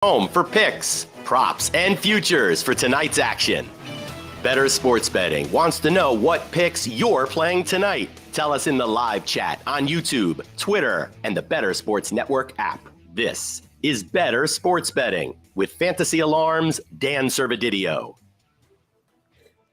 Home for picks, props, and futures for tonight's action. Bettor Sports Betting wants to know what picks you're playing tonight. Tell us in the live chat on YouTube, Twitter, and the Bettor Sports Network app. This is Bettor Sports Betting with Fantasy Alarm's Dan Servadidio.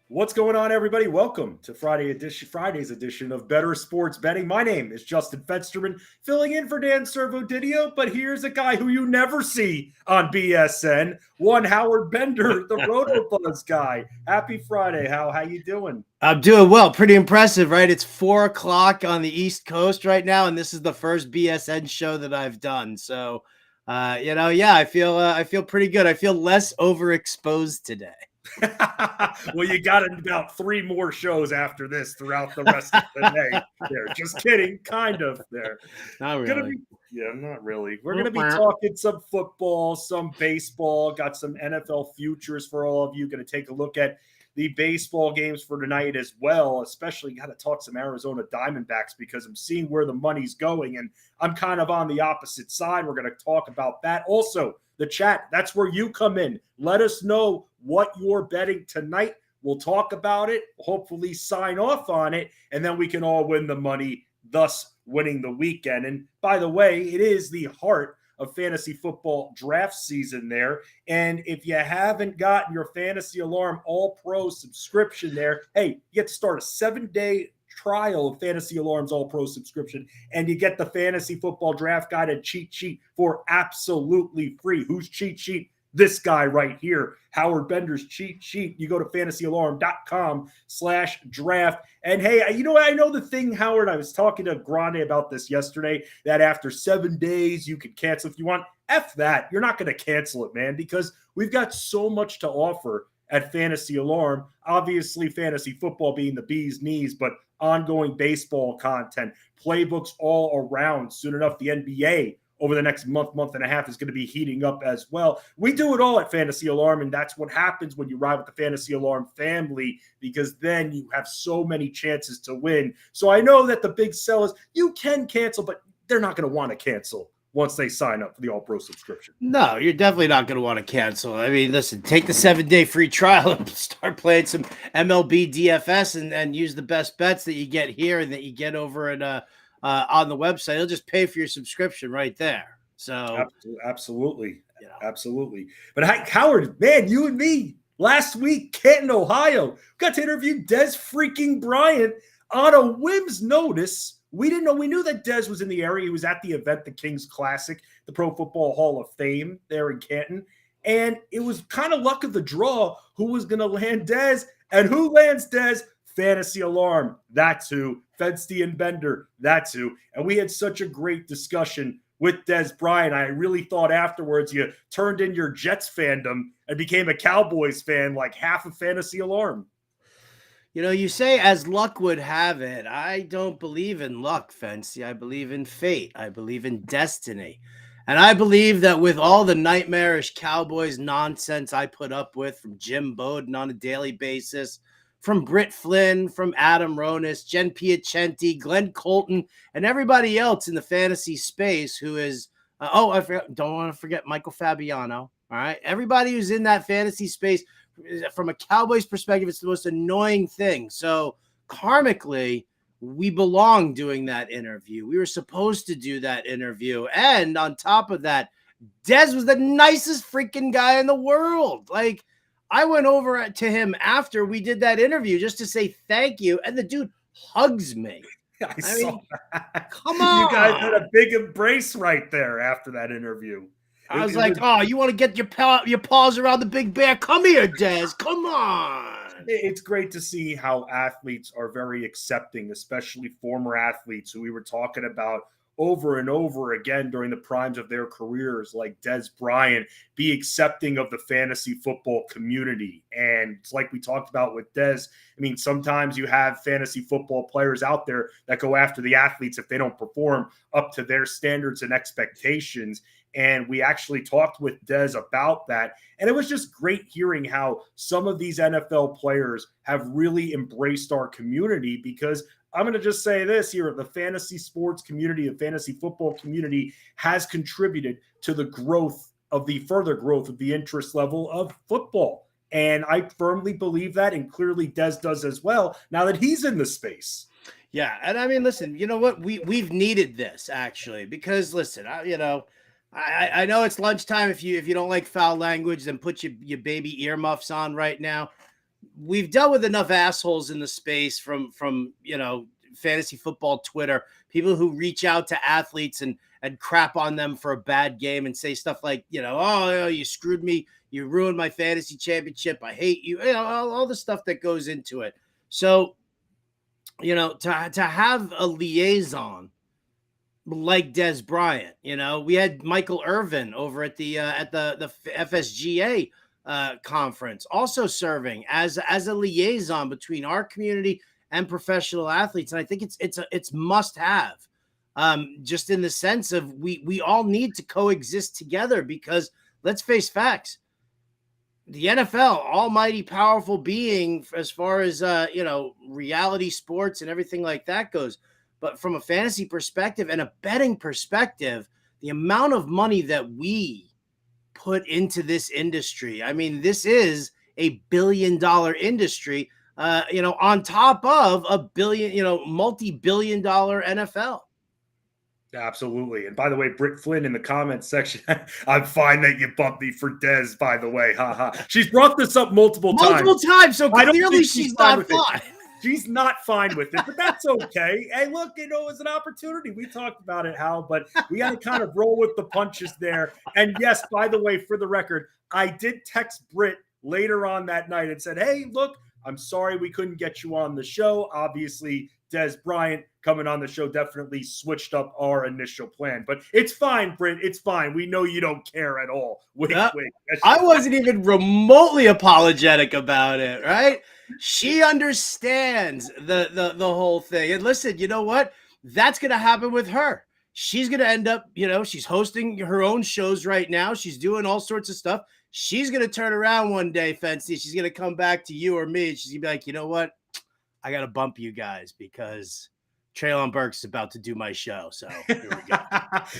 What's going on, everybody? Welcome to Friday's edition of Bettor Sports Betting. My name is Justin Fensterman, filling in for Dan Servadidio, but here's a guy who you never see on BSN, one Howard Bender, the RotoBuzz guy. Happy Friday, Hal. How you doing? I'm doing well. Pretty impressive, right? It's 4 o'clock on the East Coast right now, and this is the first BSN show that I've done. So, I feel pretty good. I feel less overexposed today. Well, you got about 3 more shows after this throughout the rest of the day. There, just kidding, kind of. There, not really. Not really. We're gonna be talking some football, some baseball. Got some NFL futures for all of you. Going to take a look at the baseball games for tonight as well. Especially got to talk some Arizona Diamondbacks because I'm seeing where the money's going, and I'm kind of on the opposite side. We're going to talk about that also. The chat, that's where you come in. Let us know what you're betting tonight. We'll talk about it, hopefully sign off on it, and then we can all win the money, thus winning the weekend. And by the way, it is the heart of fantasy football draft season there. And if you haven't gotten your Fantasy Alarm All-Pro subscription there, hey, you get to start a 7-day trial of Fantasy Alarm's All-Pro subscription, and you get the Fantasy Football Draft Guide and cheat sheet for absolutely free. Whose cheat sheet? This guy right here, Howard Bender's cheat sheet. You go to fantasyalarm.com/draft. And hey, I know the thing, Howard, I was talking to Grande about this yesterday, that after 7 days, you could cancel if you want. F that. You're not going to cancel it, man, because we've got so much to offer at Fantasy Alarm. Obviously, fantasy football being the bee's knees, but ongoing baseball content, playbooks all around. Soon enough, the NBA over the next month and a half is going to be heating up as well. We do it all at Fantasy Alarm, and that's what happens when you ride with the Fantasy Alarm family, because then you have so many chances to win. So I know that the big sell is you can cancel, but they're not going to want to cancel once they sign up for the All-Pro subscription. No, you're definitely not going to want to cancel. I mean, listen, take the 7-day free trial and start playing some MLB DFS and use the best bets that you get here and that you get over at on the website. It'll just pay for your subscription right there. So absolutely. But Howard, man, you and me last week, Canton, Ohio, got to interview Des freaking Bryant on a whim's notice. We didn't know. We knew that Des was in the area. He was at the event, the Kings Classic, the Pro Football Hall of Fame there in Canton. And it was kind of luck of the draw who was going to land Des. And who lands Des? Fantasy Alarm. That's who. Fensty and Bender. That's who. And we had such a great discussion with Des Bryant. I really thought afterwards you turned in your Jets fandom and became a Cowboys fan like half of Fantasy Alarm. You know, you say as luck would have it. I don't believe in luck, Fancy. I believe in fate. I believe in destiny. And I believe that with all the nightmarish Cowboys nonsense I put up with from Jim Bowden on a daily basis, from Britt Flynn, from Adam Ronis, Jen Piacenti, Glenn Colton, and everybody else in the fantasy space who is, don't want to forget Michael Fabiano. All right. Everybody who's in that fantasy space, from a Cowboys perspective, it's the most annoying thing. So karmically, we belong doing that interview. We were supposed to do that interview. And on top of that, Des was the nicest freaking guy in the world. Like, I went over to him after we did that interview just to say thank you. And the dude hugs me. I saw that. Come on. You guys had a big embrace right there after that interview. I was like, you want to get your paws around the big bear? Come here, Des. Come on. It's great to see how athletes are very accepting, especially former athletes who we were talking about over and over again during the primes of their careers, like Des Bryant, be accepting of the fantasy football community. And it's like we talked about with Des. I mean, sometimes you have fantasy football players out there that go after the athletes if they don't perform up to their standards and expectations. And we actually talked with Des about that. And it was just great hearing how some of these NFL players have really embraced our community, because I'm going to just say this here. The fantasy sports community, the fantasy football community has contributed to the growth of the further growth of the interest level of football. And I firmly believe that, and clearly Des does as well, now that he's in the space. Yeah, and I mean, listen, you know what? We've needed this actually, because listen, I know it's lunchtime. If you don't like foul language, then put your baby earmuffs on right now. We've dealt with enough assholes in the space from fantasy football Twitter, people who reach out to athletes and crap on them for a bad game and say stuff like, oh, you screwed me, you ruined my fantasy championship, I hate you, all the stuff that goes into it. So, to have a liaison like Des Bryant, we had Michael Irvin over at the FSGA conference, also serving as a liaison between our community and professional athletes, and I think it's must have, just in the sense of we all need to coexist together, because let's face facts. The NFL, almighty powerful being as far as, reality sports and everything like that goes. But from a fantasy perspective and a betting perspective, the amount of money that we put into this industry, I mean, this is a $1 billion industry, on top of a billion, multi-billion dollar NFL. Absolutely. And by the way, Britt Flynn in the comments section, I'm fine that you bumped me for Des, by the way. Haha. She's brought this up multiple times. So clearly she's not fine. She's not fine with it, but that's okay. Hey, look, it was an opportunity. We talked about it, Hal, but we got to kind of roll with the punches there. And yes, by the way, for the record, I did text Britt later on that night and said, hey, look, I'm sorry we couldn't get you on the show. Obviously, Des Bryant coming on the show definitely switched up our initial plan. But it's fine, Britt. It's fine. We know you don't care at all. Wait. I wasn't even remotely apologetic about it, right? She understands the whole thing. And listen, you know what? That's going to happen with her. She's going to end up, she's hosting her own shows right now. She's doing all sorts of stuff. She's going to turn around one day, Fancy. She's going to come back to you or me. She's going to be like, you know what? I got to bump you guys because Treylon Burks is about to do my show. So here we go.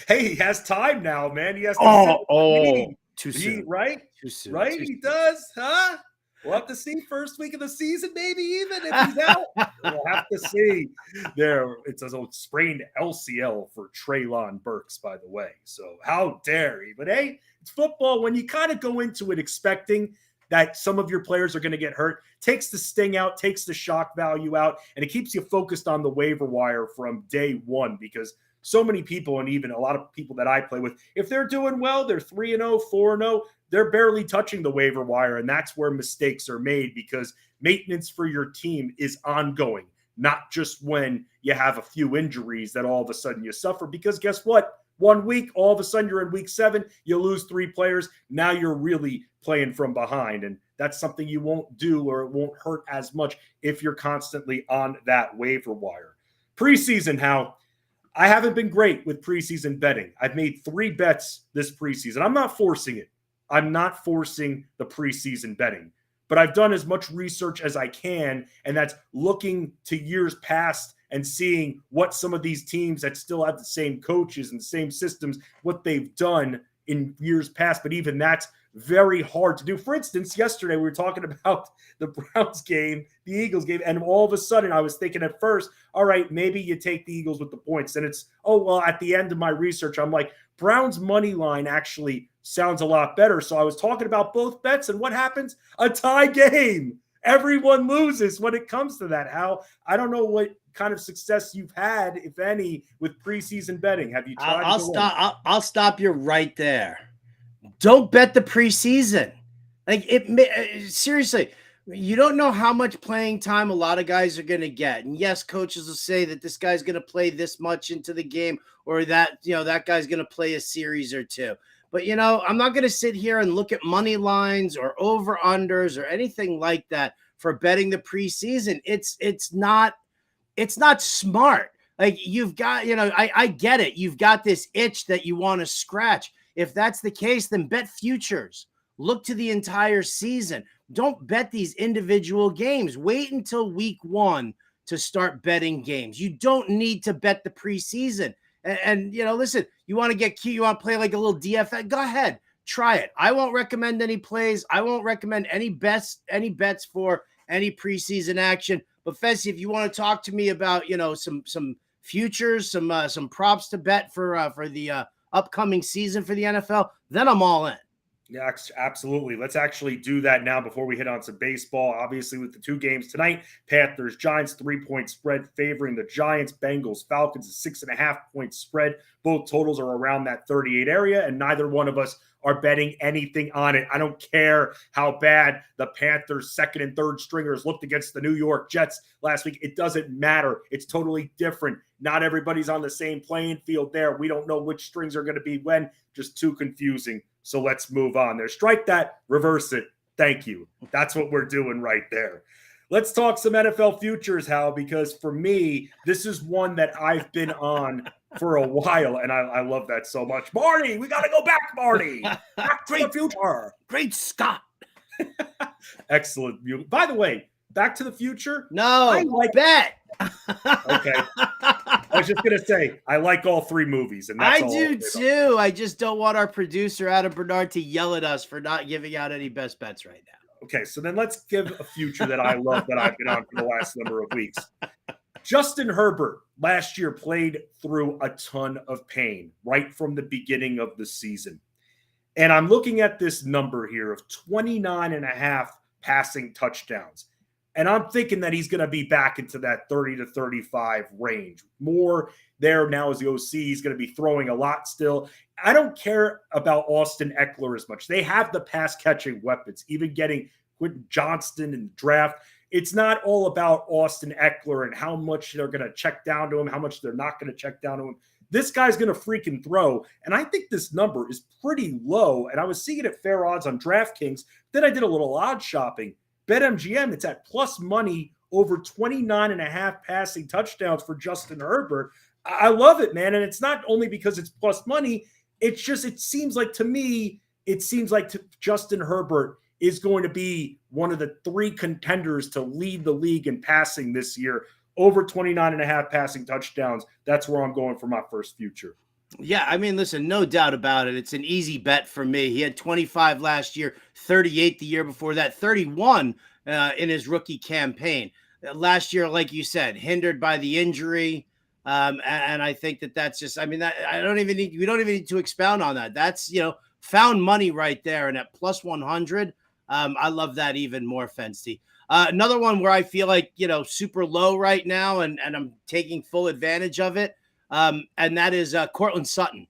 Hey, he has time now, man. He has too soon. Right? Too soon. Right? He does, huh? We'll have to see first week of the season, maybe even if he's out. We'll have to see. There, it's a sprained LCL for Treylon Burks, by the way. So how dare he? But hey, it's football. When you kind of go into it expecting that some of your players are going to get hurt, takes the sting out, takes the shock value out, and it keeps you focused on the waiver wire from day one, because so many people, and even a lot of people that I play with, if they're doing well, they're 3-0, 4-0, they're barely touching the waiver wire, and that's where mistakes are made, because maintenance for your team is ongoing, not just when you have a few injuries that all of a sudden you suffer, because guess what? 1 week, all of a sudden you're in week 7, you lose 3 players. Now you're really playing from behind. And that's something you won't do, or it won't hurt as much if you're constantly on that waiver wire. Preseason, Hal, I haven't been great with preseason betting. I've made 3 bets this preseason. I'm not forcing it. I'm not forcing the preseason betting, but I've done as much research as I can. And that's looking to years past and seeing what some of these teams that still have the same coaches and the same systems, what they've done in years past. But even that's very hard to do. For instance, yesterday we were talking about the Browns game, the Eagles game, and all of a sudden I was thinking at first, all right, maybe you take the Eagles with the points. And it's, oh, well, at the end of my research, I'm like, Browns money line actually sounds a lot better. So I was talking about both bets, and what happens? A tie game. Everyone loses when it comes to that. Hal, I don't know what kind of success you've had, if any, with preseason betting. Have you tried? I'll stop you right there. Don't bet the preseason. Seriously, you don't know how much playing time a lot of guys are going to get. And yes, coaches will say that this guy's going to play this much into the game, or that, that guy's going to play a series or 2. But, I'm not going to sit here and look at money lines or over-unders or anything like that for betting the preseason. It's not smart. Like, you've got, I get it. You've got this itch that you want to scratch. If that's the case, then bet futures. Look to the entire season. Don't bet these individual games. Wait until week 1 to start betting games. You don't need to bet the preseason. And listen, you want to get cute, you want to play like a little DFS, go ahead. try it. I won't recommend any plays. I won't recommend any bets for any preseason action. But Fessy, if you want to talk to me about, some futures, some props to bet for the upcoming season for the NFL, then I'm all in. Yeah, absolutely. Let's actually do that now before we hit on some baseball. Obviously, with the 2 games tonight, Panthers, Giants, 3-point spread favoring the Giants. Bengals, Falcons, a 6.5-point spread. Both totals are around that 38 area, and neither one of us are betting anything on it. I don't care how bad the Panthers' second and third stringers looked against the New York Jets last week. It doesn't matter. It's totally different. Not everybody's on the same playing field there. We don't know which strings are going to be when. Just too confusing. So let's move on there. Strike that, reverse it. Thank you. That's what we're doing right there. Let's talk some NFL futures, Hal, because for me, this is one that I've been on for a while, and I love that so much. Marty, we got to go back, Marty. Back to the future. Great Scott. Excellent. By the way, Back to the Future? No, I like bet. Okay. I was just going to say, I like all 3 movies. And that's I do too. I just don't want our producer, Adam Bernard, to yell at us for not giving out any best bets right now. Okay, so then let's give a future that I love that I've been on for the last number of weeks. Justin Herbert last year played through a ton of pain right from the beginning of the season. And I'm looking at this number here of 29.5 passing touchdowns. And I'm thinking that he's going to be back into that 30 to 35 range. More there now as the OC. He's going to be throwing a lot still. I don't care about Austin Eckler as much. They have the pass-catching weapons, even getting Quentin Johnston in the draft. It's not all about Austin Eckler and how much they're going to check down to him, how much they're not going to check down to him. This guy's going to freaking throw. And I think this number is pretty low. And I was seeing it at fair odds on DraftKings. Then I did a little odd shopping. BetMGM, it's at plus money over 29.5 passing touchdowns for Justin Herbert. I love it, man. And it's not only because it's plus money. It's just, it seems like Justin Herbert is going to be one of the 3 contenders to lead the league in passing this year. Over 29.5 passing touchdowns. That's where I'm going for my first future. Yeah, I mean, listen, no doubt about it. It's an easy bet for me. He had 25 last year, 38 the year before that, 31 in his rookie campaign. Last year, like you said, hindered by the injury. And I think that's just, I mean, we don't even need to expound on that. That's, found money right there. And at plus 100, I love that even more, Fensty. Another one where I feel like, super low right now and I'm taking full advantage of it. And that is Cortland Sutton,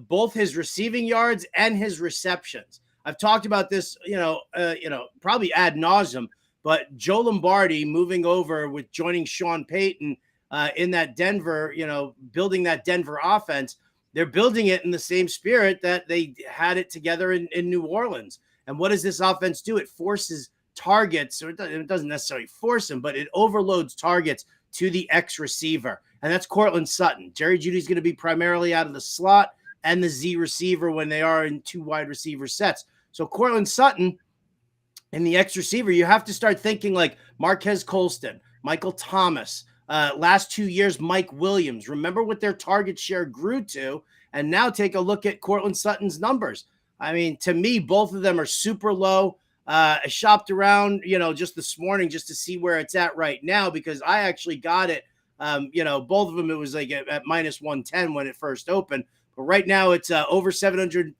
both his receiving yards and his receptions. I've talked about this, probably ad nauseum, but Joe Lombardi moving over with joining Sean Payton in that Denver, building that Denver offense. They're building it in the same spirit that they had it together in New Orleans. And what does this offense do? It forces targets, or it doesn't necessarily force them, but it overloads targets to the X receiver. And that's Cortland Sutton. Jerry Jeudy's going to be primarily out of the slot and the Z receiver when they are in 2 wide receiver sets. So Cortland Sutton in the X receiver, you have to start thinking like Marquez Colston, Michael Thomas, last 2 years, Mike Williams. Remember what their target share grew to, and now take a look at Cortland Sutton's numbers. I mean, to me, both of them are super low. I shopped around, just this morning just to see where it's at right now, because I actually got it. Both of them, it was like at minus 110 when it first opened. But right now it's over 700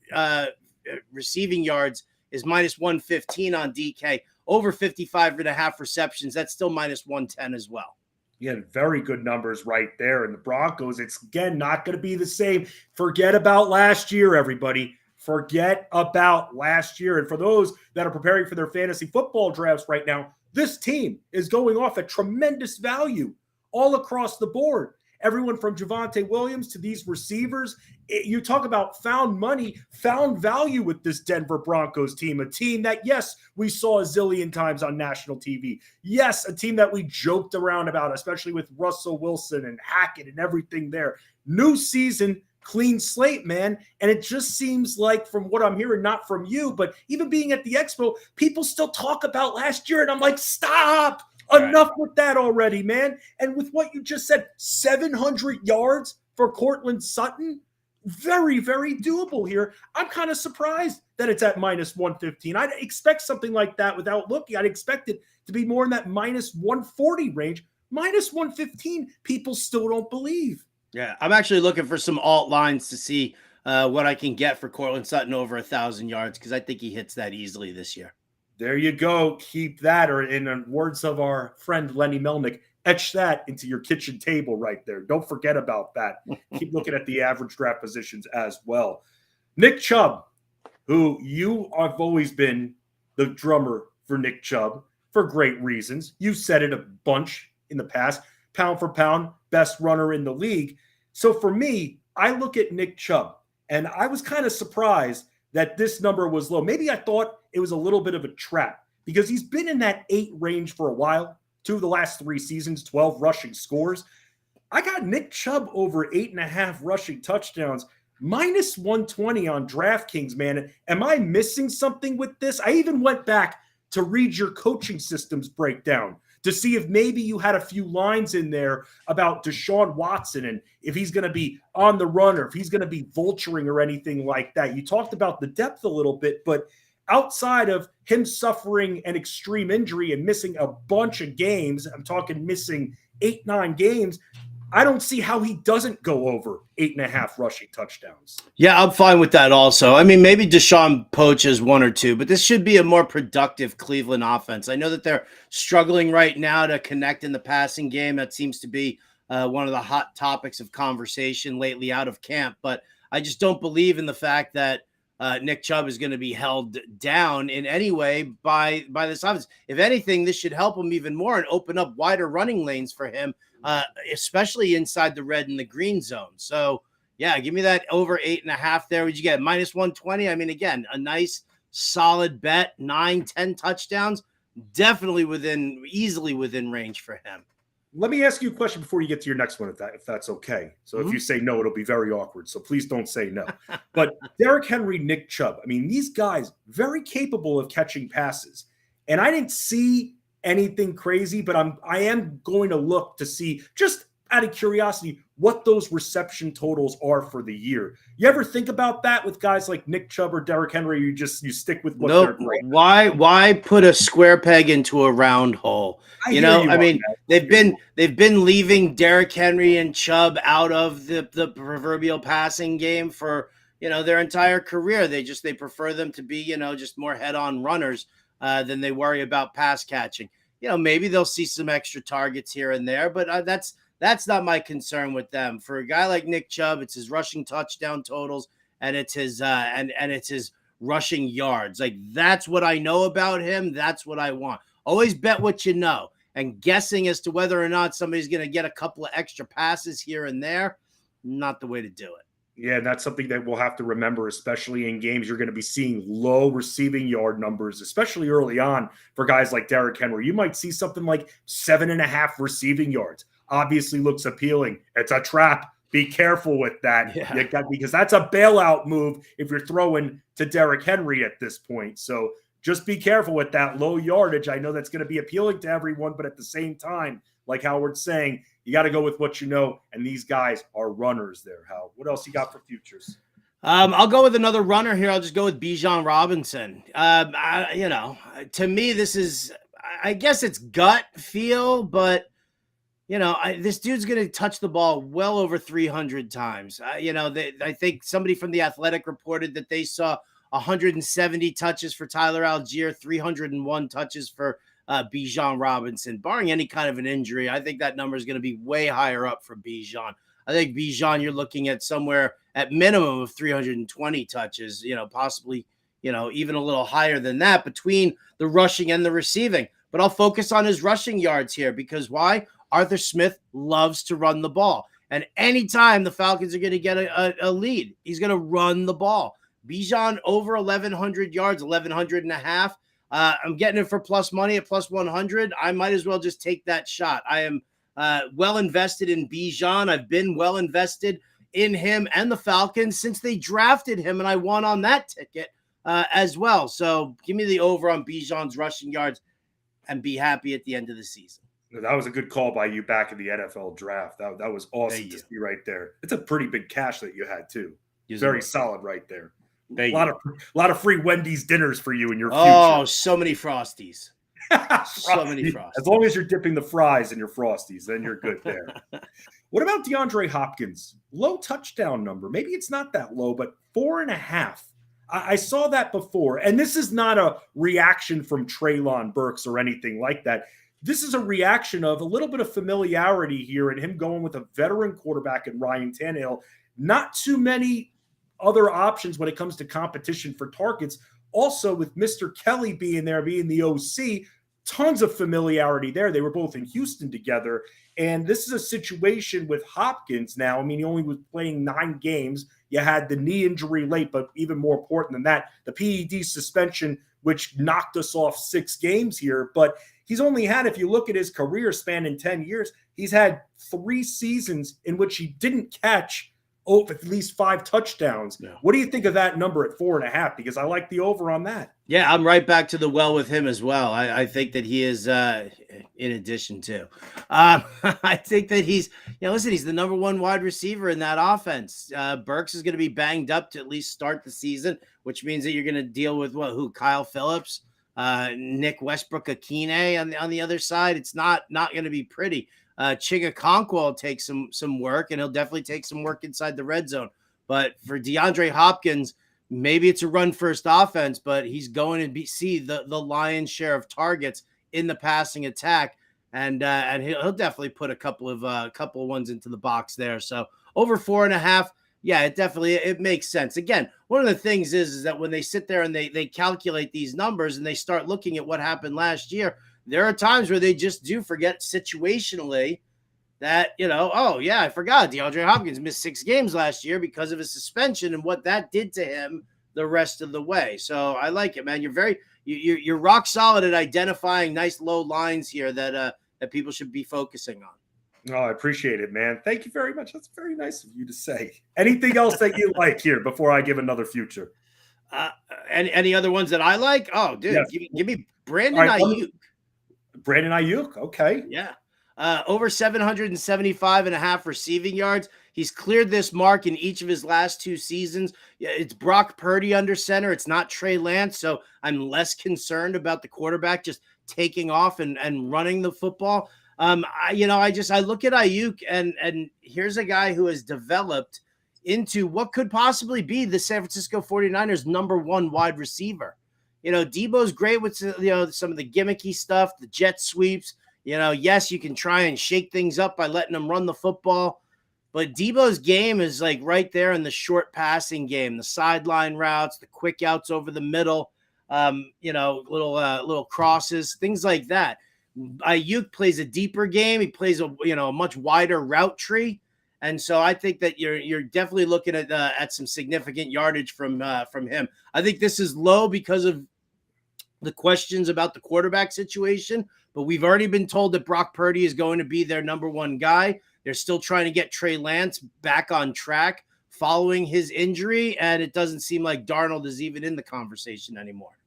receiving yards is minus 115 on DK. Over 55.5 receptions. That's still minus 110 as well. Yeah, very good numbers right there. And the Broncos, it's, again, not going to be the same. Forget about last year, everybody. Forget about last year. And for those that are preparing for their fantasy football drafts right now, this team is going off at tremendous value all across the board. Everyone from Javonte Williams to these receivers. You talk about found money, found value with this Denver Broncos team, a team that, yes, we saw a zillion times on national TV. Yes, a team that we joked around about, especially with Russell Wilson and Hackett and everything there. New season, clean slate, man. And it just seems like, from what I'm hearing, not from you, but even being at the Expo, people still talk about last year. And I'm like, stop. Enough with that already, man. And with what you just said, 700 yards for Cortland Sutton. very, very doable here. I'm kind of surprised that it's at minus 115. I'd expect something like that without looking. I'd expect it to be more in that minus 140 range. Minus 115, people still don't believe. Yeah, I'm actually looking for some alt lines to see what I can get for Cortland Sutton over 1,000 yards, because I think he hits that easily this year. There you go. Keep that, or in the words of our friend Lenny Melnick, etch that into your kitchen table right there. Don't forget about that. Keep looking at the average draft positions as well. Nick Chubb, who you have always been the drummer for Nick Chubb for great reasons. You said it a bunch in the past. Pound for pound, best runner in the league. So for me, I look at Nick Chubb, and I was kind of surprised that this number was low. Maybe I thought it was a little bit of a trap because he's been in that 8 range for a while. 2 of the last 3 seasons, 12 rushing scores. I got Nick Chubb over 8.5 rushing touchdowns, minus 120 on DraftKings, man. Am I missing something with this? I even went back to read your coaching systems breakdown to see if maybe you had a few lines in there about Deshaun Watson and if he's going to be on the run or if he's going to be vulturing or anything like that. You talked about the depth a little bit, but outside of him suffering an extreme injury and missing a bunch of games, I'm talking missing 8-9 games, I don't see how he doesn't go over 8.5 rushing touchdowns. Yeah, I'm fine with that also. I mean, maybe Deshaun poaches 1 or 2, but this should be a more productive Cleveland offense. I know that they're struggling right now to connect in the passing game. That seems to be one of the hot topics of conversation lately out of camp, but I just don't believe in the fact that Nick Chubb is going to be held down in any way by this offense. If anything, this should help him even more and open up wider running lanes for him, especially inside the red and the green zone. So, yeah, give me that over 8.5 there. Would you get minus 120? I mean, again, a nice solid bet, 9-10 touchdowns, definitely easily within range for him. Let me ask you a question before you get to your next one, if that's okay. So if you say no, it'll be very awkward. So please don't say no. But Derrick Henry, Nick Chubb, I mean, these guys very capable of catching passes. And I didn't see anything crazy, but I am going to look to see, just out of curiosity, what those reception totals are for the year. You ever think about that with guys like Nick Chubb or Derrick Henry? You stick with what they're great. Why put a square peg into a round hole? I mean, they've been leaving Derrick Henry and Chubb out of the proverbial passing game for their entire career. They prefer them to be just more head-on runners than they worry about pass catching. Maybe they'll see some extra targets here and there, but that's not my concern with them. For a guy like Nick Chubb, it's his rushing touchdown totals and it's his and it's his rushing yards. Like, that's what I know about him. That's what I want. Always bet what you know. And guessing as to whether or not somebody's going to get a couple of extra passes here and there, not the way to do it. Yeah, that's something that we'll have to remember, especially in games you're going to be seeing low receiving yard numbers, especially early on for guys like Derrick Henry. You might see something like 7.5 receiving yards. Obviously looks appealing. It's a trap. Be careful with that. Yeah. Because that's a bailout move if you're throwing to Derrick Henry at this point. So just be careful with that low yardage. I know that's going to be appealing to everyone, but at the same time, like Howard's saying, you got to go with what you know, and these guys are runners there. Howard, what else you got for futures? I'll go with another runner here. I'll just go with Bijan Robinson. To me, this is, I guess it's gut feel, but this dude's going to touch the ball well over 300 times. I think somebody from The Athletic reported that they saw 170 touches for Tyler Algier, 301 touches for Bijan Robinson. Barring any kind of an injury, I think that number is going to be way higher up for Bijan. I think Bijan, you're looking at somewhere at minimum of 320 touches, possibly, even a little higher than that between the rushing and the receiving. But I'll focus on his rushing yards here because why? Arthur Smith loves to run the ball. And anytime the Falcons are going to get a lead, he's going to run the ball. Bijan over 1,100 yards, 1,100.5. I'm getting it for plus money at plus 100. I might as well just take that shot. I am well invested in Bijan. I've been well invested in him and the Falcons since they drafted him, and I won on that ticket as well. So give me the over on Bijan's rushing yards and be happy at the end of the season. That was a good call by you back in the NFL draft. That was awesome to see right there. It's a pretty big cash that you had too. Very solid right there. A lot of free Wendy's dinners for you in your future. Oh, so many Frosties. So many Frosties. As long as you're dipping the fries in your Frosties, then you're good there. What about DeAndre Hopkins? Low touchdown number. Maybe it's not that low, but 4.5. I saw that before. And this is not a reaction from Treylon Burks or anything like that. This is a reaction of a little bit of familiarity here and him going with a veteran quarterback in Ryan Tannehill. Not too many other options when it comes to competition for targets. Also, with Mr. Kelly being there, being the OC, tons of familiarity there. They were both in Houston together. And this is a situation with Hopkins now. I mean, he only was playing 9 games. You had the knee injury late, but even more important than that, the PED suspension, which knocked us off 6 games here. But he's only had, if you look at his career span in 10 years, he's had 3 seasons in which he didn't catch at least 5 touchdowns. Yeah. What do you think of that number at 4.5? Because I like the over on that. Yeah, I'm right back to the well with him as well. I think that he is, in addition to, I think that he's, listen, he's the number 1 wide receiver in that offense. Burks is going to be banged up to at least start the season, which means that you're going to deal with Kyle Phillips, Nick Westbrook-Akine on the other side. It's not going to be pretty. Chigakonkwo will take some work, and he'll definitely take some work inside the red zone. But for DeAndre Hopkins, maybe it's a run-first offense, but he's going to see the lion's share of targets in the passing attack, and he'll definitely put a couple of ones into the box there. So over 4.5, yeah, it makes sense. Again, one of the things is that when they sit there and they calculate these numbers and they start looking at what happened last year, there are times where they just do forget situationally that, oh, yeah, I forgot DeAndre Hopkins missed 6 games last year because of his suspension and what that did to him the rest of the way. So I like it, man. You're rock solid at identifying nice low lines here that people should be focusing on. Oh, I appreciate it, man. Thank you very much. That's very nice of you to say. Anything else that you like here before I give another future? Any other ones that I like? Oh, dude, yes. Give me Brandon Ayuk. Brandon Ayuk, okay. Yeah. Over 775.5 receiving yards. He's cleared this mark in each of his last 2 seasons. It's Brock Purdy under center. It's not Trey Lance, so I'm less concerned about the quarterback just taking off and running the football. I look at Ayuk, and here's a guy who has developed into what could possibly be the San Francisco 49ers' number 1 wide receiver. Debo's great with some of the gimmicky stuff, the jet sweeps. Yes, you can try and shake things up by letting him run the football, but Debo's game is like right there in the short passing game, the sideline routes, the quick outs over the middle, little crosses, things like that. Ayuk plays a deeper game. He plays a much wider route tree. And so I think that you're definitely looking at some significant yardage from him. I think this is low because of the questions about the quarterback situation, but we've already been told that Brock Purdy is going to be their number 1 guy. They're still trying to get Trey Lance back on track following his injury, and it doesn't seem like Darnold is even in the conversation anymore.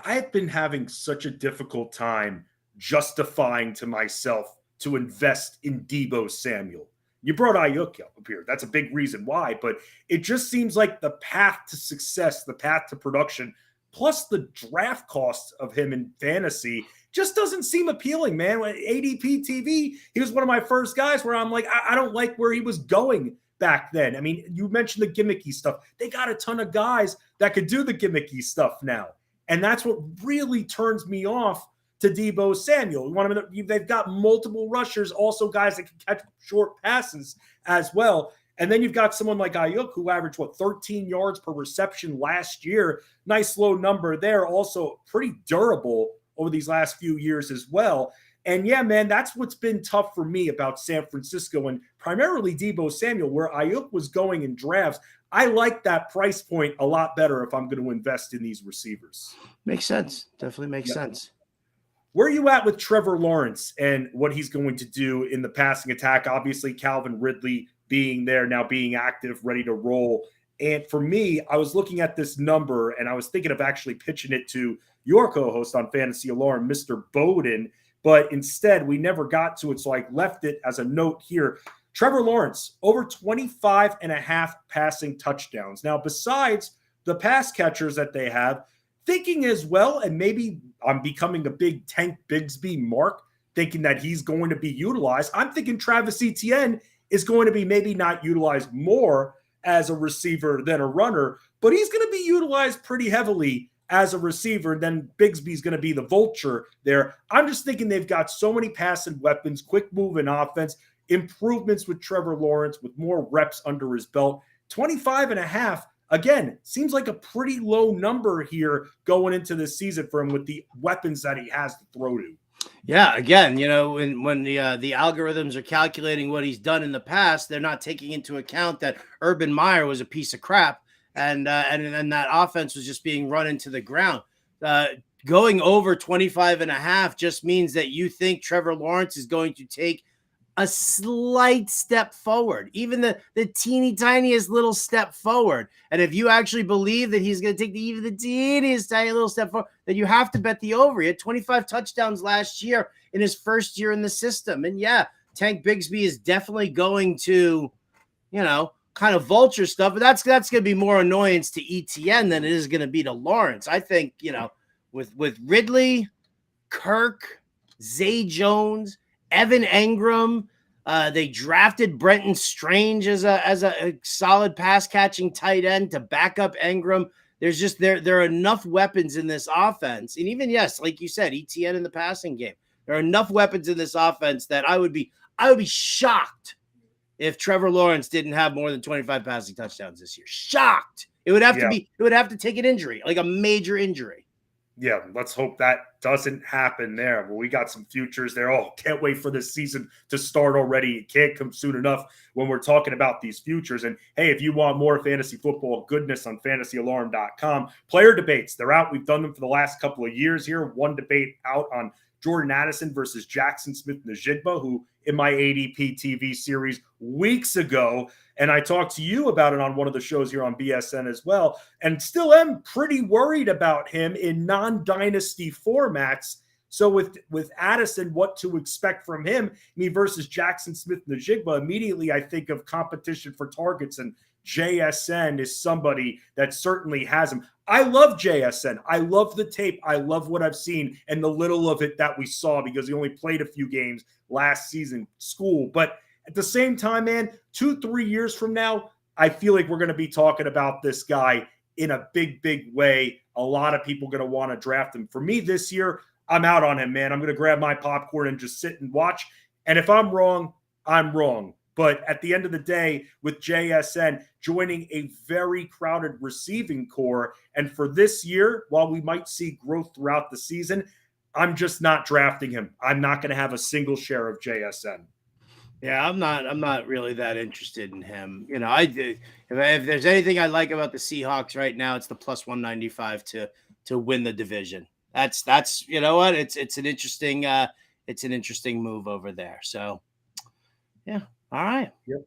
I've been having such a difficult time justifying to myself to invest in Deebo Samuel. You brought Ayuk up here. That's a big reason why, but it just seems like the path to success, the path to production, plus the draft costs of him in fantasy just doesn't seem appealing, man. When ADP TV, he was one of my first guys where I'm like, I don't like where he was going back then. I mean, you mentioned the gimmicky stuff. They got a ton of guys that could do the gimmicky stuff now. And that's what really turns me off to Deebo Samuel. They've got multiple rushers, also guys that can catch short passes as well. And then you've got someone like Ayuk who averaged, 13 yards per reception last year. Nice low number there. Also pretty durable over these last few years as well. And yeah, man, that's what's been tough for me about San Francisco and primarily Deebo Samuel, where Ayuk was going in drafts. I like that price point a lot better if I'm going to invest in these receivers. Makes sense. Definitely makes sense. Where are you at with Trevor Lawrence and what he's going to do in the passing attack? Obviously, Calvin Ridley being there now, being active, ready to roll. And for me, I was looking at this number and I was thinking of actually pitching it to your co-host on Fantasy Alarm, Mr. Bowden, but instead we never got to it. So I left it as a note here. Trevor Lawrence, over 25 and a half passing touchdowns. Now, besides the pass catchers that they have, thinking as well, and maybe I'm becoming a big Tank Bigsby mark, thinking that he's going to be utilized. I'm thinking Travis Etienne is going to be maybe not utilized more as a receiver than a runner, but he's going to be utilized pretty heavily as a receiver. And then Bigsby's going to be the vulture there. I'm just thinking they've got so many passing weapons, quick moving offense, improvements with Trevor Lawrence with more reps under his belt. 25 and a half, again, seems like a pretty low number here going into this season for him with the weapons that he has to throw to. Yeah, again, when the algorithms are calculating what he's done in the past, they're not taking into account that Urban Meyer was a piece of crap, and that offense was just being run into the ground. Going over 25 and a half just means that you think Trevor Lawrence is going to take a slight step forward, even the teeny tiniest little step forward. And if you actually believe that he's going to take even the teeniest tiny little step forward, then you have to bet the over. He had 25 touchdowns last year in his first year in the system. And yeah, Tank Bigsby is definitely going to, kind of vulture stuff, but that's going to be more annoyance to ETN than it is going to be to Lawrence. I think, with Ridley, Kirk, Zay Jones, Evan Engram, they drafted Brenton Strange as a solid pass catching tight end to back up Engram. There's just there are enough weapons in this offense, and even like you said, ETN in the passing game. There are enough weapons in this offense that I would be shocked if Trevor Lawrence didn't have more than 25 passing touchdowns this year. Shocked. It would have to take an injury, like a major injury. Yeah, let's hope that doesn't happen there. But we got some futures there. Oh, can't wait for this season to start already. It can't come soon enough when we're talking about these futures. And hey, if you want more fantasy football goodness on fantasyalarm.com, player debates, they're out. We've done them for the last couple of years here. One debate out on Jordan Addison versus Jackson Smith-Njigba, who in my ADP TV series weeks ago, and I talked to you about it on one of the shows here on BSN as well, and still am pretty worried about him in non-dynasty formats. So with Addison, what to expect from him, versus Jackson Smith-Njigba, immediately I think of competition for targets, and JSN is somebody that certainly has him. I love JSN. I love the tape. I love what I've seen and the little of it that we saw because he only played a few games last season, school. But at the same time, man, 2-3 years from now, I feel like we're going to be talking about this guy in a big, big way. A lot of people are going to want to draft him. For me this year, I'm out on him, man. I'm going to grab my popcorn and just sit and watch. And if I'm wrong, I'm wrong. But at the end of the day, with JSN joining a very crowded receiving core, and for this year, while we might see growth throughout the season, I'm just not drafting him. I'm not going to have a single share of JSN. Yeah, I'm not really that interested in him. If there's anything I like about the Seahawks right now, it's the plus 195 to win the division. That's what it's an interesting move over there. So yeah. All right. Yep.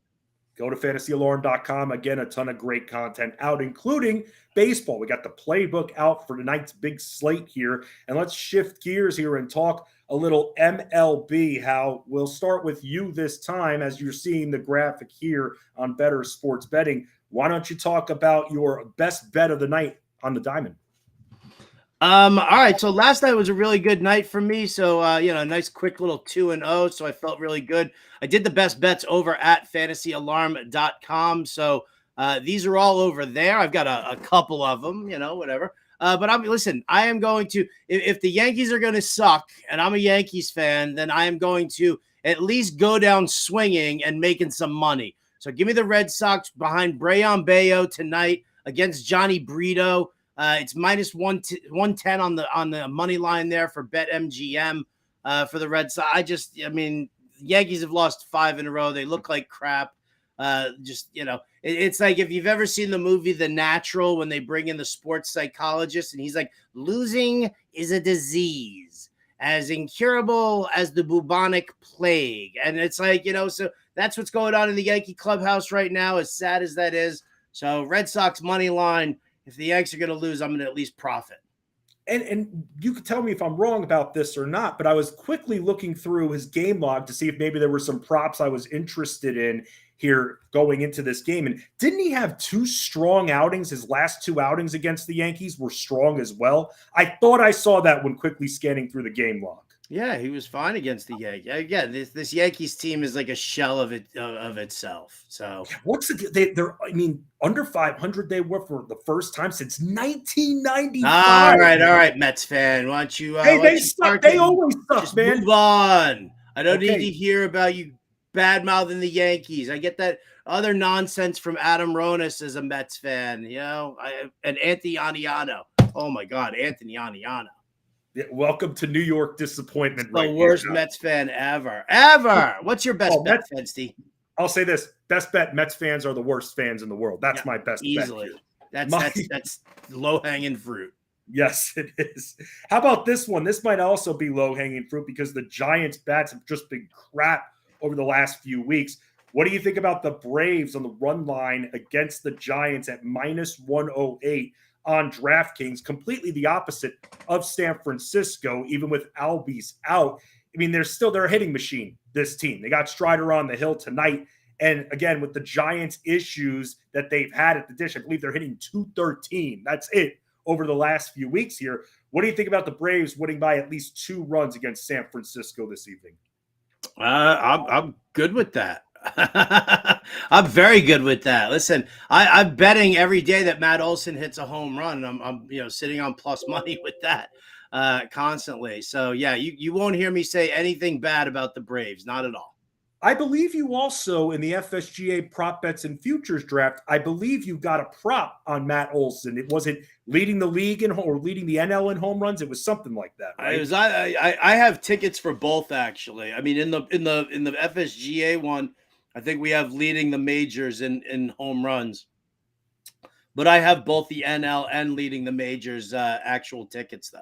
Go to fantasyalarm.com. Again, a ton of great content out, including baseball. We got the playbook out for tonight's big slate here. And let's shift gears here and talk a little MLB. How we'll start with you this time as you're seeing the graphic here on Bettor Sports Betting. Why don't you talk about your best bet of the night on the diamond? All right. So last night was a really good night for me. So, a nice quick little 2-0. So I felt really good. I did the best bets over at fantasyalarm.com. So these are all over there. I've got a couple of them, whatever. But I am going to, if the Yankees are going to suck and I'm a Yankees fan, then I am going to at least go down swinging and making some money. So give me the Red Sox behind Brayan Bello tonight against Johnny Brito. It's minus 110 on the money line there for BetMGM for the Red Sox. Yankees have lost 5 in a row. They look like crap. It's like if you've ever seen the movie The Natural when they bring in the sports psychologist and he's like, losing is a disease as incurable as the bubonic plague. And it's like, so that's what's going on in the Yankee clubhouse right now, as sad as that is. So Red Sox money line. If the Yanks are going to lose, I'm going to at least profit. and you could tell me if I'm wrong about this or not, but I was quickly looking through his game log to see if maybe there were some props I was interested in here going into this game. And didn't he have 2 strong outings? His last 2 outings against the Yankees were strong as well. I thought I saw that when quickly scanning through the game log. Yeah, he was fine against the Yankees. Again, this Yankees team is like a shell of itself. So what's they're I mean, under 500 they were for the first time since 1995. All right, Mets fan. Why don't you? They suck. They always suck, just man. Move on. I don't need to hear about you bad mouthing the Yankees. I get that other nonsense from Adam Ronis as a Mets fan. And Anthony Aniano. Oh my God, Anthony Aniano. Yeah, welcome to New York disappointment. The worst Mets fan ever. What's your best bet, Fensty? I'll say this: best bet. Mets fans are the worst fans in the world. That's my best easily. Bet. That's low hanging fruit. Yes, it is. How about this one? This might also be low hanging fruit because the Giants' bats have just been crap over the last few weeks. What do you think about the Braves on the run line against the Giants at -108? On DraftKings, completely the opposite of San Francisco, even with Albies out. I mean, they're a hitting machine, this team. They got Strider on the hill tonight. And again, with the Giants' issues that they've had at the dish, I believe they're hitting .213. That's it over the last few weeks here. What do you think about the Braves winning by at least 2 runs against San Francisco this evening? I'm good with that. I'm very good with that. Listen, I'm betting every day that Matt Olson hits a home run. I'm sitting on plus money with that constantly. So yeah, you won't hear me say anything bad about the Braves, not at all. I believe you also in the FSGA prop bets and futures draft. I believe you got a prop on Matt Olson. It wasn't leading the league or leading the NL in home runs. It was something like that. Right? I have tickets for both actually. I mean, in the FSGA one, I think we have leading the majors in home runs, but I have both the NL and leading the majors actual tickets though.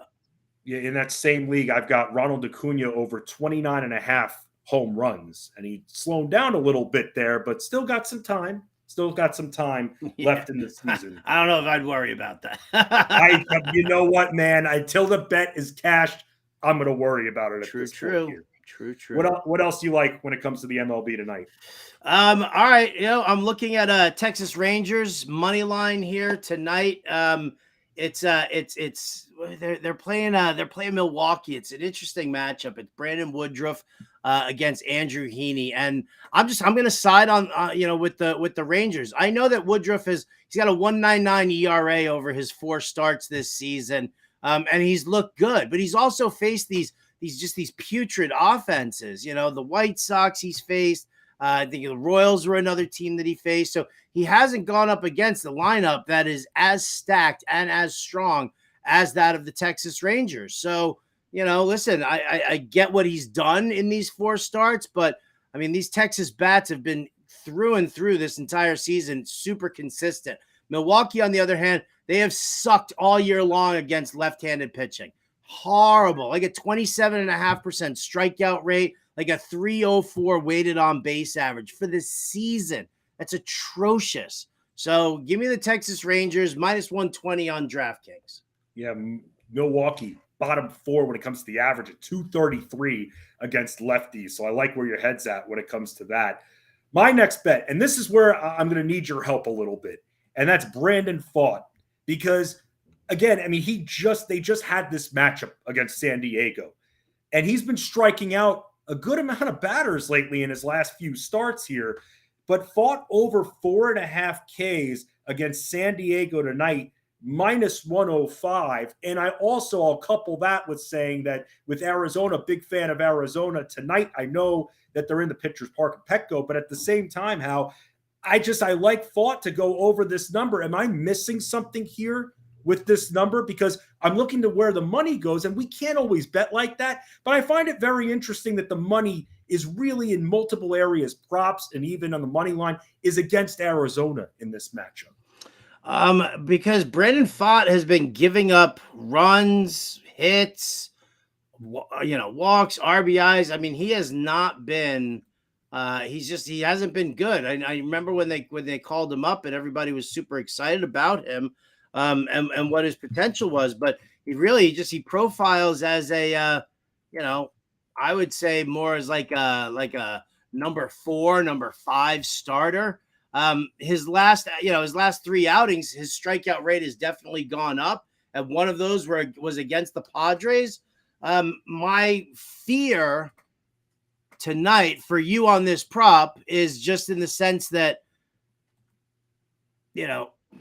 Yeah, in that same league, I've got Ronald Acuna over 29.5 home runs, and he slowed down a little bit there, but still got some time. Left in the season. I don't know if I'd worry about that. You know what, man? Until the bet is cashed, I'm going to worry about it. True. What else do you like when it comes to the MLB tonight? All right. I'm looking at Texas Rangers money line here tonight. They're playing Milwaukee. It's an interesting matchup. It's Brandon Woodruff against Andrew Heaney, and I'm going to side on with the Rangers. I know that Woodruff he's got a 1.99 ERA over his 4 starts this season, and he's looked good, but he's also faced these putrid offenses. The White Sox he's faced. I think the Royals were another team that he faced. So he hasn't gone up against the lineup that is as stacked and as strong as that of the Texas Rangers. So, listen, I get what he's done in these 4 starts, but I mean, these Texas bats have been through and through this entire season, super consistent. Milwaukee, on the other hand, they have sucked all year long against left-handed pitching. Horrible, like a 27.5% strikeout rate, like a 304 weighted on base average for the season. That's atrocious. So give me the Texas Rangers -120 on DraftKings. Yeah, Milwaukee, bottom 4 when it comes to the average at 233 against lefties. So I like where your head's at when it comes to that. My next bet, and this is where I'm going to need your help a little bit, and that's Brandon Pfaadt. Because, again, I mean, they just had this matchup against San Diego, and he's been striking out a good amount of batters lately in his last few starts here, but Pfaadt over 4.5 Ks against San Diego tonight, -105. And I'll couple that with saying that with Arizona, big fan of Arizona tonight. I know that they're in the Pitchers Park at Petco, but at the same time, I like Pfaadt to go over this number. Am I missing something here with this number? Because I'm looking to where the money goes, and we can't always bet like that. But I find it very interesting that the money is really in multiple areas, props, and even on the money line is against Arizona in this matchup. Because Brandon Pfaadt has been giving up runs, hits, walks, RBIs. I mean, he has not been. He hasn't been good. I remember when they called him up and everybody was super excited about him, and what his potential was. But he profiles as a, I would say more as like a number 4, number 5 starter. His last 3 outings, his strikeout rate has definitely gone up. And one of those was against the Padres. My fear tonight for you on this prop is just in the sense that,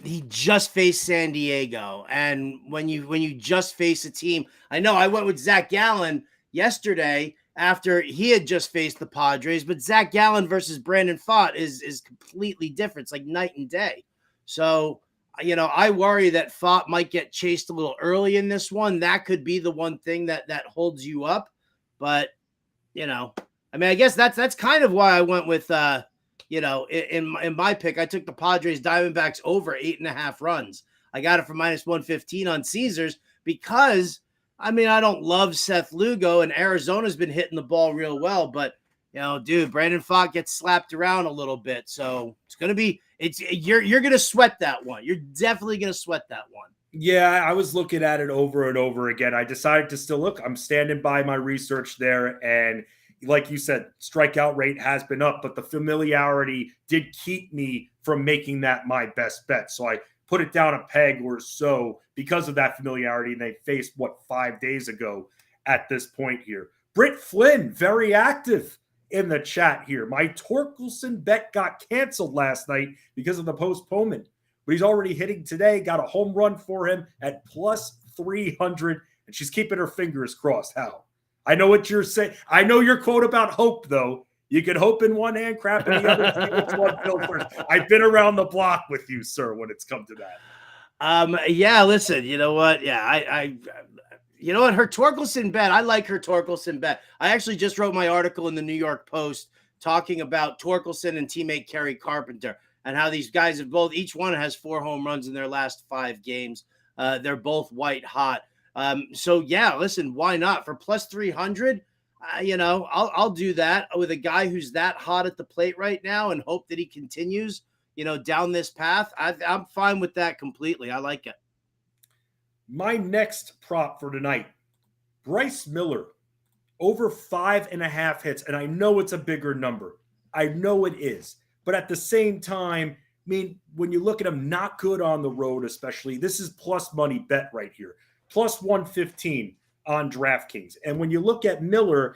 he just faced San Diego. And when you just face a team, I know I went with Zach Gallen yesterday after he had just faced the Padres, but Zach Gallen versus Brandon Pfaadt is completely different. It's like night and day. So, I worry that Pfaadt might get chased a little early in this one. That could be the one thing that holds you up. But, I guess that's kind of why I went with, in my pick, I took the Padres Diamondbacks over 8.5 runs. I got it for -115 on Caesars because, I don't love Seth Lugo, and Arizona's been hitting the ball real well, but, Brandon Pfaadt gets slapped around a little bit. So it's going to be, you're going to sweat that one. You're definitely going to sweat that one. Yeah, I was looking at it over and over again. I decided to still look. I'm standing by my research there, and like you said, strikeout rate has been up, but the familiarity did keep me from making that my best bet. So I put it down a peg or so because of that familiarity. And they faced 5 days ago at this point here. Britt Flynn, very active in the chat here. My Torkelson bet got canceled last night because of the postponement, but he's already hitting today. Got a home run for him at +300, and she's keeping her fingers crossed. How? I know what you're saying. I know your quote about hope, though. You can hope in one hand, crap in the other. See which one filled first. I've been around the block with you, sir, when it's come to that. Yeah, listen, you know what? Yeah, you know what? Her Torkelson bet, I like her Torkelson bet. I actually just wrote my article in the New York Post talking about Torkelson and teammate Kerry Carpenter and how these guys have each one has 4 home runs in their last 5 games. They're both white hot. So yeah, listen, why not for +300? I'll do that with a guy who's that hot at the plate right now and hope that he continues, down this path. I'm fine with that completely. I like it. My next prop for tonight, Bryce Miller, over 5.5 hits. And I know it's a bigger number. I know it is. But at the same time, when you look at him, not good on the road, especially, this is plus money bet right here. +115 on DraftKings. And when you look at Miller,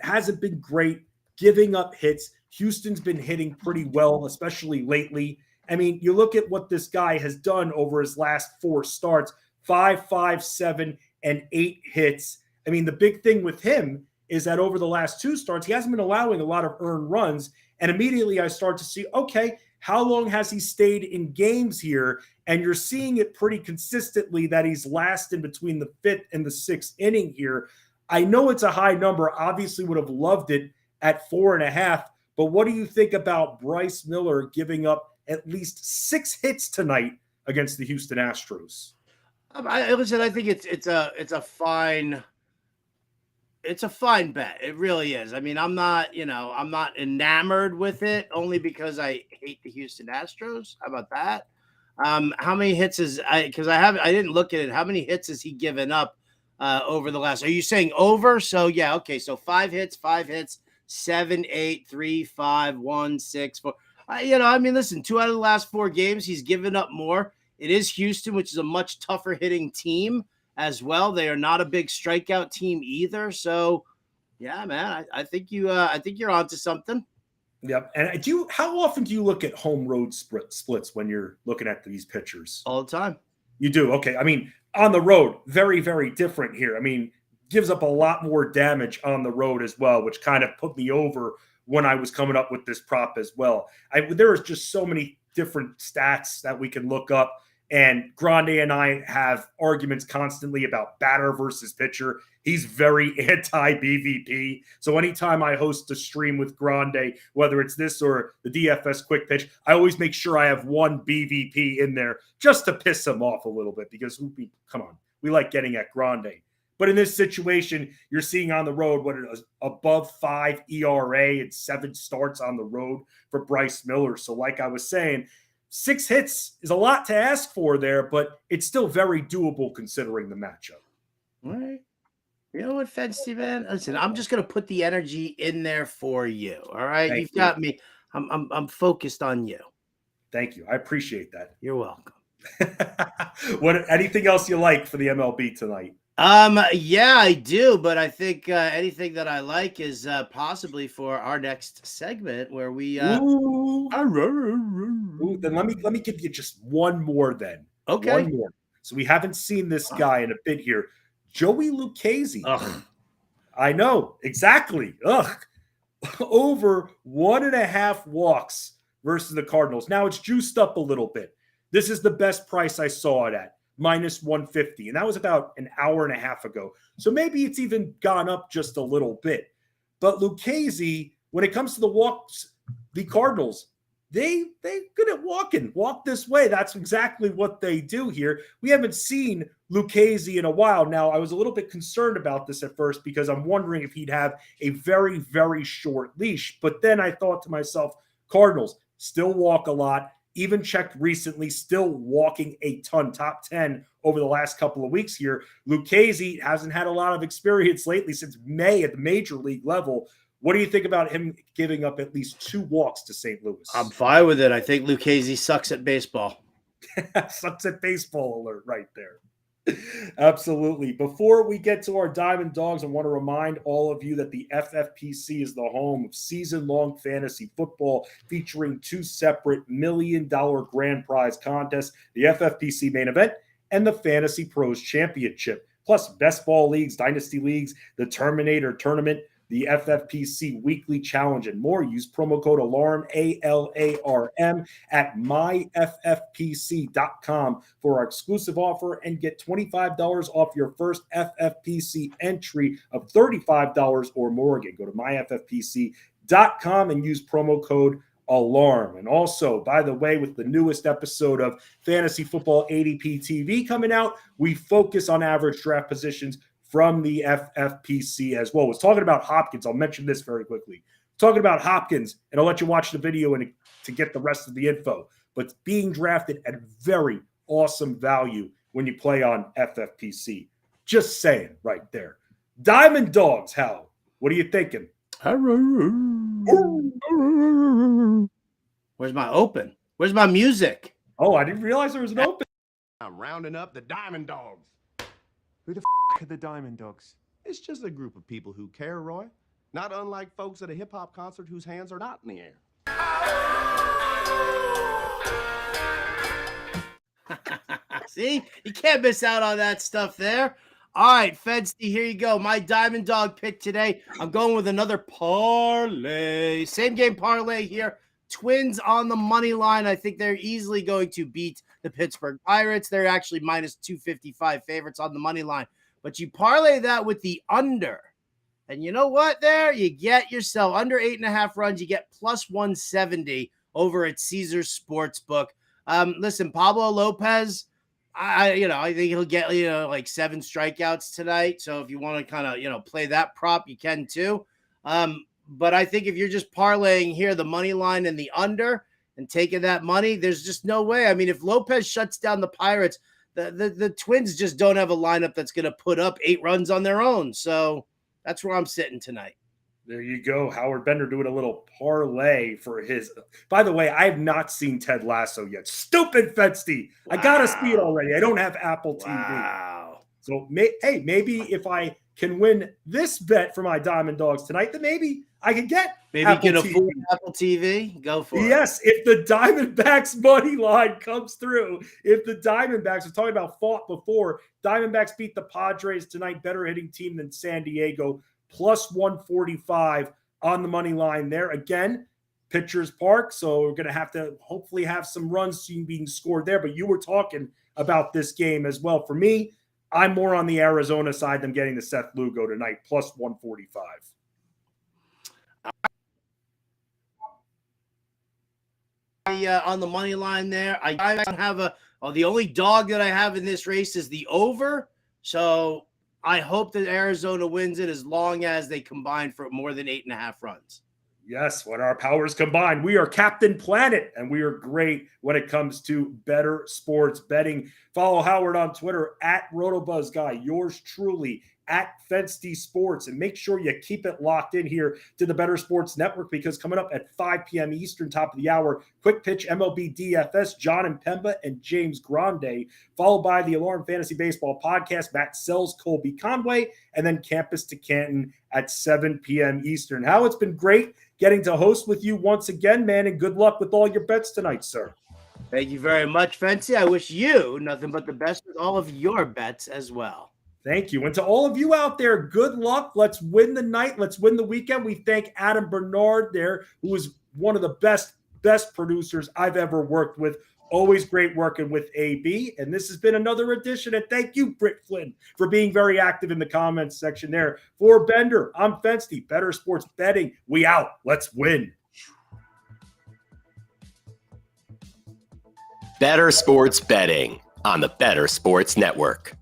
hasn't been great giving up hits. Houston's been hitting pretty well, especially lately. You look at what this guy has done over his last 4 starts, 5, 5, 7, and 8 hits. The big thing with him is that over the last 2 starts, he hasn't been allowing a lot of earned runs. And immediately I start to see, okay, how long has he stayed in games here? And you're seeing it pretty consistently that he's last in between the 5th and the 6th inning here. I know it's a high number. Obviously would have loved it at 4.5. But what do you think about Bryce Miller giving up at least 6 hits tonight against the Houston Astros? Listen, I think it's a fine bet. It really is. I'm not enamored with it only because I hate the Houston Astros. How about that? How many hits I didn't look at it. How many hits has he given up over the last? Are you saying over? So yeah, okay. So 5 hits, 7, 8, 3, 5, 1, 6, 4. Listen, 2 out of the last 4 games, he's given up more. It is Houston, which is a much tougher hitting team as well. They are not a big strikeout team either. So yeah, man, I think you're onto something. Yep. And how often do you look at home road splits when you're looking at these pitchers? All the time. You do. Okay. On the road, very, very different here. Gives up a lot more damage on the road as well, which kind of put me over when I was coming up with this prop as well. There is just so many different stats that we can look up. And Grande and I have arguments constantly about batter versus pitcher. He's very anti-BVP. So anytime I host a stream with Grande, whether it's this or the DFS quick pitch, I always make sure I have one BVP in there just to piss him off a little bit because, come on, we like getting at Grande. But in this situation, you're seeing on the road what is above 5 ERA and 7 starts on the road for Bryce Miller. So like I was saying, 6 hits is a lot to ask for there, but it's still very doable considering the matchup. All right. You know what, Fensty, man? Listen, I'm just gonna put the energy in there for you. All right, Thank you've you. got me. I'm focused on you. Thank you. I appreciate that. You're welcome. Anything else you like for the MLB tonight? Yeah, I do, but I think anything that I like is possibly for our next segment where we Ooh, then let me give you just one more then. Okay. One more. So we haven't seen this guy in a bit here. Joey Lucchesi. Ugh. I know, exactly. Over 1.5 walks versus the Cardinals. Now it's juiced up a little bit. This is the best price I saw it at, -150. And that was about an hour and a half ago. So maybe it's even gone up just a little bit. But Lucchesi, when it comes to the walks, the Cardinals, they good at walking. Walk this way. That's exactly what they do here. We haven't seen Lucchesi in a while. Now, I was a little bit concerned about this at first because I'm wondering if he'd have a very, very short leash. But then I thought to myself, Cardinals still walk a lot. Even checked recently, still walking a ton, top 10 over the last couple of weeks here. Lucchesi hasn't had a lot of experience lately since May at the major league level. What do you think about him giving up at least 2 walks to St. Louis? I'm fine with it. I think Lucchesi sucks at baseball. Sucks at baseball alert right there. Absolutely. Before we get to our Diamond Dogs, I want to remind all of you that the FFPC is the home of season-long fantasy football featuring 2 separate $1 million grand prize contests, the FFPC main event and the Fantasy Pros Championship, plus best ball leagues, dynasty leagues, the Terminator Tournament, the FFPC Weekly Challenge, and more. Use promo code ALARM, ALARM, at myffpc.com for our exclusive offer and get $25 off your first FFPC entry of $35 or more. Again, go to myffpc.com and use promo code ALARM. And also, by the way, with the newest episode of Fantasy Football ADP TV coming out, we focus on average draft positions from the FFPC as well. I was talking about Hopkins. I'll mention this very quickly. Talking about Hopkins, and I'll let you watch the video to get the rest of the info. But being drafted at very awesome value when you play on FFPC. Just saying right there. Diamond Dogs, Hal. What are you thinking? Where's my open? Where's my music? Oh, I didn't realize there was an open. I'm rounding up the Diamond Dogs. Who the are the Diamond Dogs? It's just a group of people who care, Roy. Not unlike folks at a hip-hop concert whose hands are not in the air. See? You can't miss out on that stuff there. All right, Fedsty, here you go. My Diamond Dog pick today. I'm going with another parlay. Same game parlay here. Twins on the money line. I think they're easily going to beat the Pittsburgh Pirates. They're actually minus 255 favorites on the money line. But you parlay that with the under. And you know what there? You get yourself under 8.5 runs. You get plus 170 over at Caesars Sportsbook. Listen, Pablo Lopez, I think he'll get, like 7 strikeouts tonight. So if you want to kind of, play that prop, you can too. But I think if you're just parlaying here, the money line and the under and taking that money, there's just no way. I mean, if Lopez shuts down the Pirates, the Twins just don't have a lineup that's going to put up 8 runs on their own. So that's where I'm sitting tonight. There you go. Howard Bender doing a little parlay for his. By the way, I have not seen Ted Lasso yet. Stupid Fetsty. Wow. I got to see it already. I don't have Apple TV. Wow. So, maybe if I can win this bet for my Diamond Dogs tonight, then maybe I can get maybe Apple get a full Apple TV. Go for it. Yes, if the Diamondbacks money line comes through, if the Diamondbacks, I was talking about fought before, Diamondbacks beat the Padres tonight, better hitting team than San Diego, plus 145 on the money line there. Again, Pitchers Park, so we're going to have to hopefully have some runs being scored there. But you were talking about this game as well. For me, I'm more on the Arizona side than getting the Seth Lugo tonight, plus 145. On the money line there, I don't have the only dog that I have in this race is the over. So I hope that Arizona wins it as long as they combine for more than 8.5 runs. Yes, when our powers combine, we are Captain Planet, and we are great when it comes to Bettor Sports Betting. Follow Howard on Twitter at RotoBuzzGuy, yours truly at Fensty Sports, and make sure you keep it locked in here to the Bettor Sports Network, because coming up at 5 p.m. Eastern, top of the hour, Quick Pitch MLB DFS, John and Pemba and James Grande, followed by the Alarm Fantasy Baseball Podcast, Matt Sells, Colby Conway, and then Campus to Canton at 7 p.m. Eastern. How it's been great getting to host with you once again, man, and good luck with all your bets tonight, sir. Thank you very much, Fency. I wish you nothing but the best with all of your bets as well. Thank you. And to all of you out there, good luck. Let's win the night. Let's win the weekend. We thank Adam Bernard there, who is one of the best producers I've ever worked with. Always great working with AB. And this has been another edition. And thank you, Britt Flynn, for being very active in the comments section there. For Bender, I'm Fensty, Bettor Sports Betting. We out. Let's win. Bettor Sports Betting on the Bettor Sports Network.